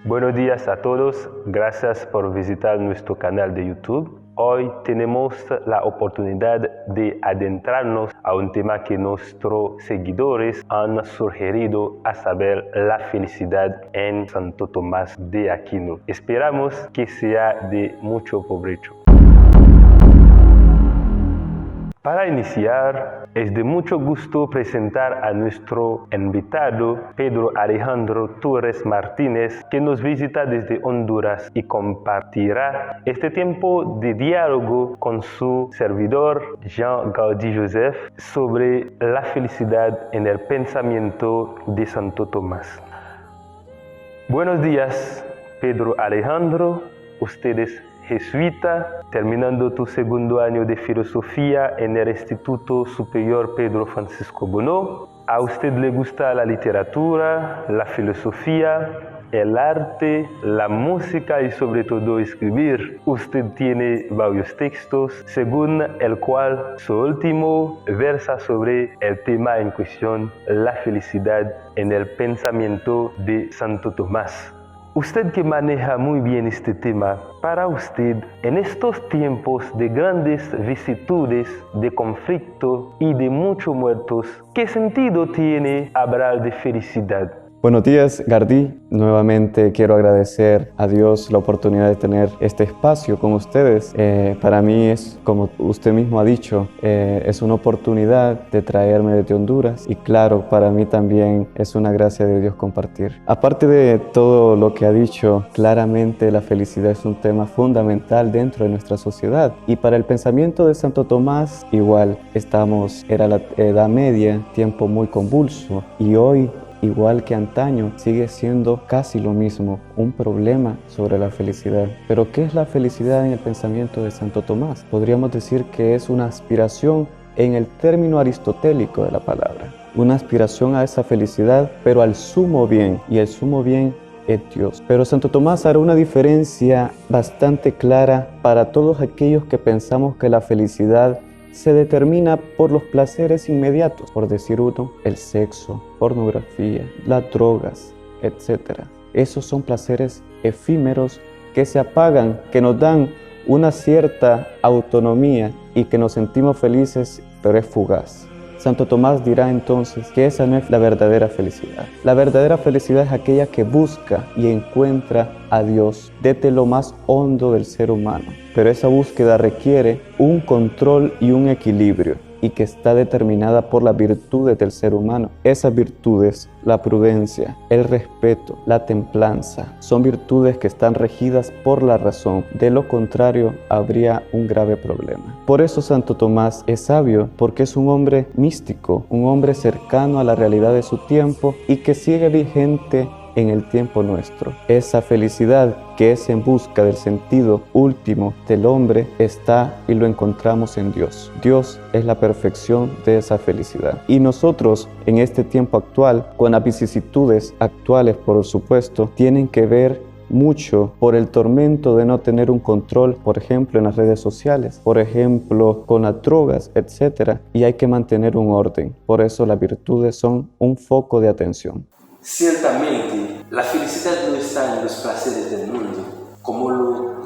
Buenos días a todos, gracias por visitar nuestro canal de YouTube. Hoy tenemos la oportunidad de adentrarnos a un tema que nuestros seguidores han sugerido, a saber, la felicidad en Santo Tomás de Aquino. Esperamos que sea de mucho provecho. Para iniciar, es de mucho gusto presentar a nuestro invitado, Pedro Alejandro Torres Martínez, que nos visita desde Honduras y compartirá este tiempo de diálogo con su servidor, Jean Gaudí Joseph, sobre la felicidad en el pensamiento de Santo Tomás. Buenos días, Pedro Alejandro. Usted es jesuita, terminando tu segundo año de filosofía en el Instituto Superior Pedro Francisco Bonó. A usted le gusta la literatura, la filosofía, el arte, la música y sobre todo escribir. Usted tiene varios textos, según el cual su último versa sobre el tema en cuestión, la felicidad en el pensamiento de Santo Tomás. Usted que maneja muy bien este tema, para usted, en estos tiempos de grandes vicisitudes, de conflicto y de muchos muertos, ¿qué sentido tiene hablar de felicidad? Buenos días, Gardí. Nuevamente quiero agradecer a Dios la oportunidad de tener este espacio con ustedes. Para mí es, como usted mismo ha dicho, es una oportunidad de traerme desde Honduras y claro, para mí también es una gracia de Dios compartir. Aparte de todo lo que ha dicho, claramente la felicidad es un tema fundamental dentro de nuestra sociedad y para el pensamiento de Santo Tomás igual era la Edad Media, tiempo muy convulso y hoy, igual que antaño, sigue siendo casi lo mismo, un problema sobre la felicidad. Pero ¿qué es la felicidad en el pensamiento de Santo Tomás? Podríamos decir que es una aspiración en el término aristotélico de la palabra. Una aspiración a esa felicidad, pero al sumo bien, y el sumo bien es Dios. Pero Santo Tomás hará una diferencia bastante clara para todos aquellos que pensamos que la felicidad se determina por los placeres inmediatos, por decir uno, el sexo, pornografía, las drogas, etc. Esos son placeres efímeros que se apagan, que nos dan una cierta autonomía y que nos sentimos felices, pero es fugaz. Santo Tomás dirá entonces que esa no es la verdadera felicidad. La verdadera felicidad es aquella que busca y encuentra a Dios desde lo más hondo del ser humano. Pero esa búsqueda requiere un control y un equilibrio y que está determinada por las virtudes del ser humano. Esas virtudes, la prudencia, el respeto, la templanza, son virtudes que están regidas por la razón. De lo contrario, habría un grave problema. Por eso Santo Tomás es sabio, porque es un hombre místico, un hombre cercano a la realidad de su tiempo y que sigue vigente en el tiempo nuestro. Esa felicidad que es en busca del sentido último del hombre está y lo encontramos en Dios. Dios es la perfección de esa felicidad. Y nosotros en este tiempo actual, con las vicisitudes actuales por supuesto, tienen que ver mucho por el tormento de no tener un control, por ejemplo, en las redes sociales, por ejemplo, con las drogas, etc. Y hay que mantener un orden. Por eso las virtudes son un foco de atención. Ciertamente, la felicidad no está en los placeres del mundo, como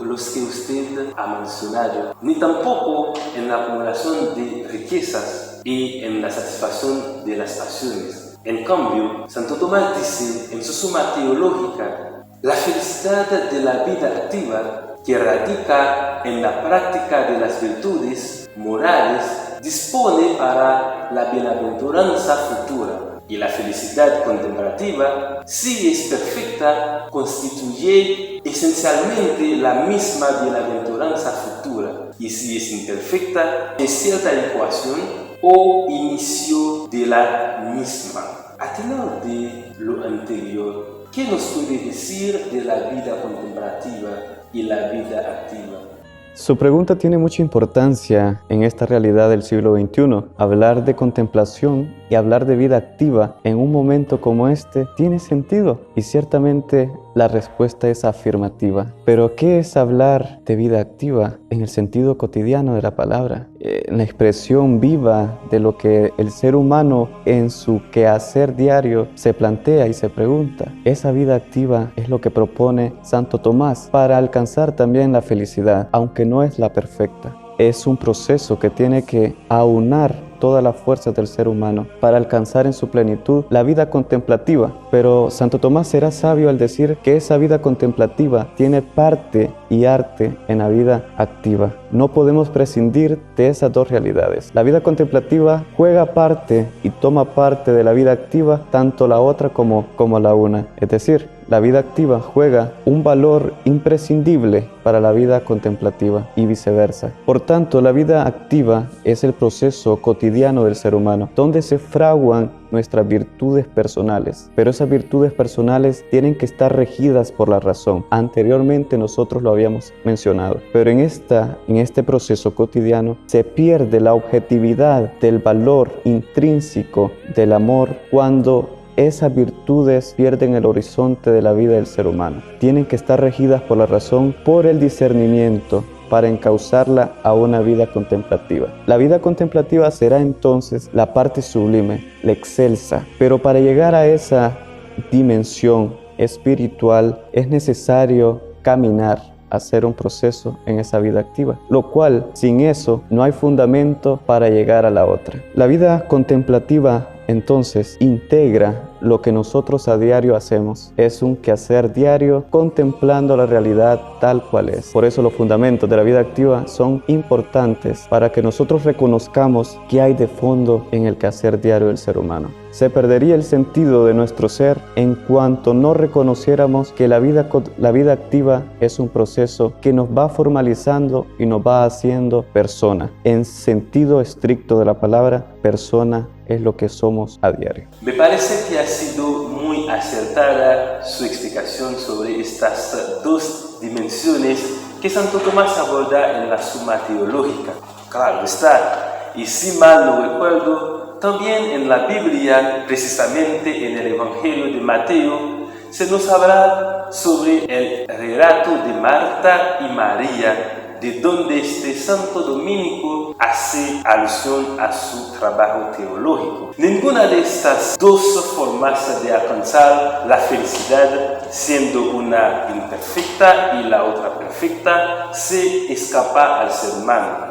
los que usted ha mencionado, ni tampoco en la acumulación de riquezas y en la satisfacción de las pasiones. En cambio, Santo Tomás dice en su suma teológica, la felicidad de la vida activa, que radica en la práctica de las virtudes morales, dispone para la bienaventuranza futura. Y la felicidad contemplativa, si es perfecta, constituye esencialmente la misma bienaventuranza futura. Y si es imperfecta, es cierta ecuación o inicio de la misma. A tenor de lo anterior, ¿qué nos puede decir de la vida contemplativa y la vida activa? Su pregunta tiene mucha importancia en esta realidad del siglo XXI. Hablar de contemplación y hablar de vida activa en un momento como este tiene sentido. Y ciertamente la respuesta es afirmativa. Pero ¿qué es hablar de vida activa en el sentido cotidiano de la palabra? En la expresión viva de lo que el ser humano en su quehacer diario se plantea y se pregunta. Esa vida activa es lo que propone Santo Tomás para alcanzar también la felicidad, aunque no es la perfecta. Es un proceso que tiene que aunar todas las fuerzas del ser humano para alcanzar en su plenitud la vida contemplativa. Pero Santo Tomás será sabio al decir que esa vida contemplativa tiene parte y arte en la vida activa. No podemos prescindir de esas dos realidades. La vida contemplativa juega parte y toma parte de la vida activa, tanto la otra como la una. Es decir, la vida activa juega un valor imprescindible para la vida contemplativa y viceversa. Por tanto, la vida activa es el proceso cotidiano del ser humano, donde se fraguan nuestras virtudes personales. Pero esas virtudes personales tienen que estar regidas por la razón. Anteriormente nosotros lo habíamos mencionado. Pero en este proceso cotidiano se pierde la objetividad del valor intrínseco del amor cuando esas virtudes pierden el horizonte de la vida del ser humano. Tienen que estar regidas por la razón, por el discernimiento, para encauzarla a una vida contemplativa. La vida contemplativa será entonces la parte sublime, la excelsa. Pero para llegar a esa dimensión espiritual es necesario caminar, hacer un proceso en esa vida activa, lo cual sin eso no hay fundamento para llegar a la otra. La vida contemplativa entonces integra lo que nosotros a diario hacemos. Es un quehacer diario contemplando la realidad tal cual es. Por eso los fundamentos de la vida activa son importantes para que nosotros reconozcamos qué hay de fondo en el quehacer diario del ser humano. Se perdería el sentido de nuestro ser en cuanto no reconociéramos que la vida activa es un proceso que nos va formalizando y nos va haciendo persona. En sentido estricto de la palabra, persona es lo que somos a diario. Me parece que ha sido muy acertada su explicación sobre estas dos dimensiones que Santo Tomás aborda en la Suma Teológica. Claro está, y si mal no recuerdo, también en la Biblia, precisamente en el Evangelio de Mateo, se nos habla sobre el relato de Marta y María, de donde Santo Dominico hace alusión a su trabajo teológico. Ninguna de estas dos formas de alcanzar la felicidad, siendo una imperfecta y la otra perfecta, se escapa al ser humano.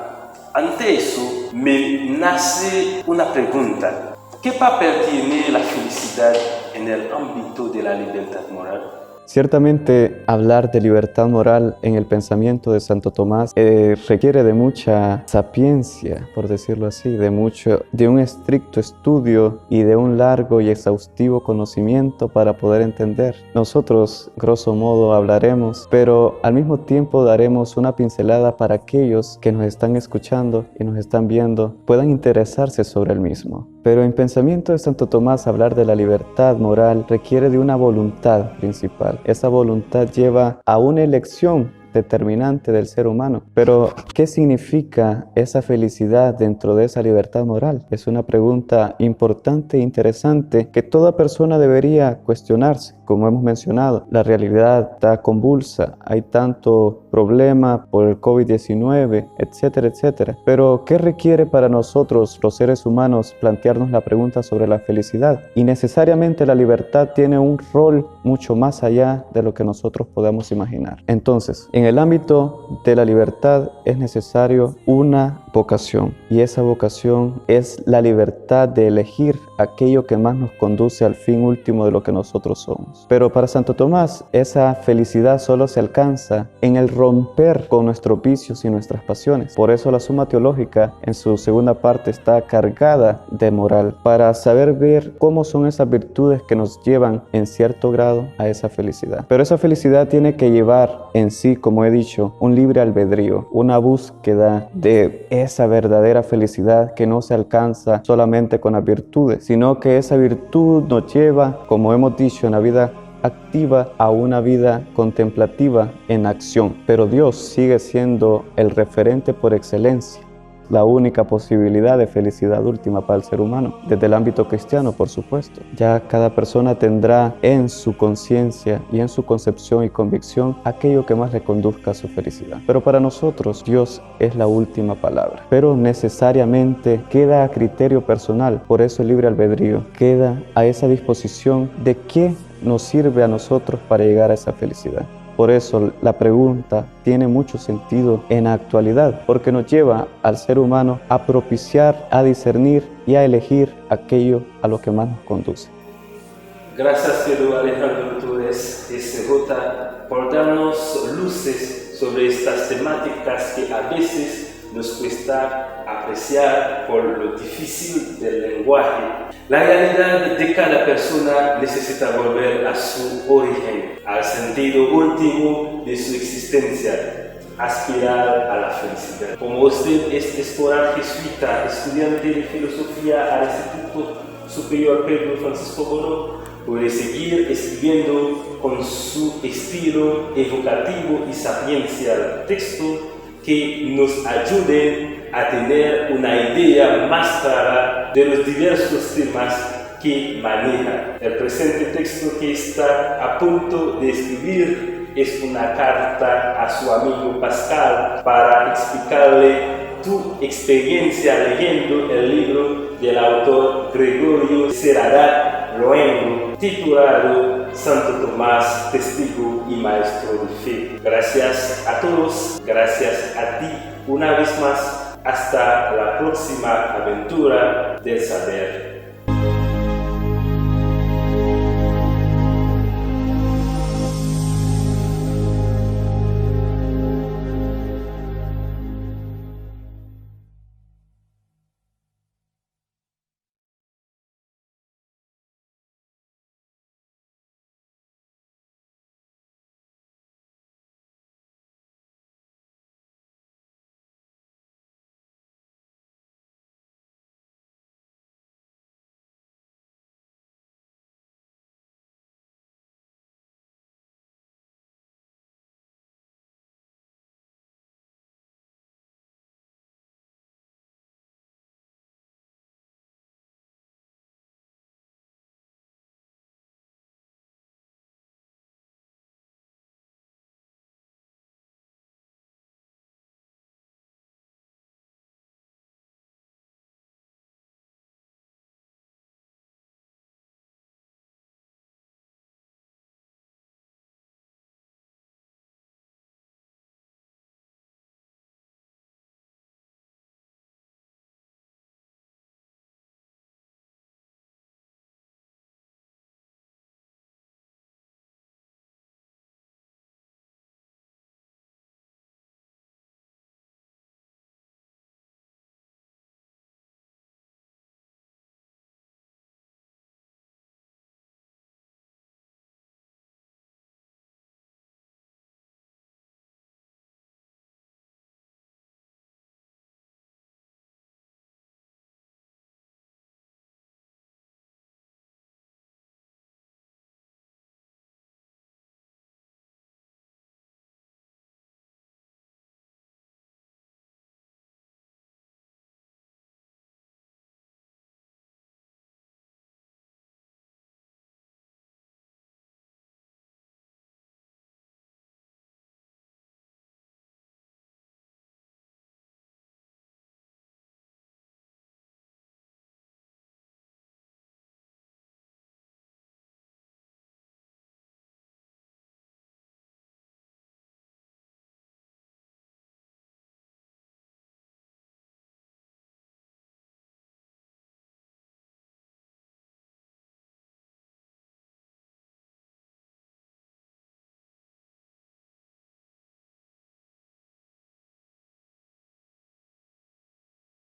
Ante eso, me nace una pregunta. ¿Qué papel tiene la felicidad en el ámbito de la libertad moral? Ciertamente, hablar de libertad moral en el pensamiento de Santo Tomás requiere de mucha sapiencia, por decirlo así, de un estricto estudio y de un largo y exhaustivo conocimiento para poder entender. Nosotros, grosso modo, hablaremos, pero al mismo tiempo daremos una pincelada para aquellos que nos están escuchando y nos están viendo puedan interesarse sobre el mismo. Pero en pensamiento de Santo Tomás, hablar de la libertad moral requiere de una voluntad principal. Esa voluntad lleva a una elección determinante del ser humano. Pero, ¿qué significa esa felicidad dentro de esa libertad moral? Es una pregunta importante e interesante que toda persona debería cuestionarse. Como hemos mencionado, la realidad está convulsa, hay tanto problema por el COVID-19, etcétera, etcétera. Pero, ¿qué requiere para nosotros, los seres humanos, plantearnos la pregunta sobre la felicidad? Y necesariamente la libertad tiene un rol mucho más allá de lo que nosotros podamos imaginar. Entonces, en el ámbito de la libertad es necesario una vocación, y esa vocación es la libertad de elegir aquello que más nos conduce al fin último de lo que nosotros somos. Pero para Santo Tomás, esa felicidad solo se alcanza en el romper con nuestros vicios y nuestras pasiones. Por eso la Suma Teológica en su segunda parte está cargada de moral, para saber ver cómo son esas virtudes que nos llevan en cierto grado a esa felicidad. Pero esa felicidad tiene que llevar en sí, como he dicho, un libre albedrío, una búsqueda de esa verdadera felicidad que no se alcanza solamente con las virtudes, sino que esa virtud nos lleva, como hemos dicho, en la vida activa a una vida contemplativa en acción. Pero Dios sigue siendo el referente por excelencia. la única posibilidad de felicidad última para el ser humano, desde el ámbito cristiano, por supuesto. Ya cada persona tendrá en su conciencia y en su concepción y convicción aquello que más le conduzca a su felicidad. Pero para nosotros, Dios es la última palabra. Pero necesariamente queda a criterio personal, por eso el libre albedrío, queda a esa disposición de qué nos sirve a nosotros para llegar a esa felicidad. Por eso la pregunta tiene mucho sentido en la actualidad, porque nos lleva al ser humano a propiciar, a discernir y a elegir aquello a lo que más nos conduce. Gracias, Pedro Alejandro Torres SJ, por darnos luces sobre estas temáticas que a veces nos cuesta apreciar por lo difícil del lenguaje. La realidad de cada persona necesita volver a su origen, al sentido último de su existencia, aspirar a la felicidad. Como usted es escolar jesuita, estudiante de filosofía al Instituto Superior Pedro Francisco Bono, puede seguir escribiendo con su estilo evocativo y sapiencial texto que nos ayuden a tener una idea más clara de los diversos temas que maneja. El presente texto que está a punto de escribir es una carta a su amigo Pascal para explicarle tu experiencia leyendo el libro del autor Gregorio Seradat Luengo, titulado Santo Tomás, Testigo y Maestro de Fe. Gracias a todos, gracias a ti una vez más. Hasta la próxima aventura del saber.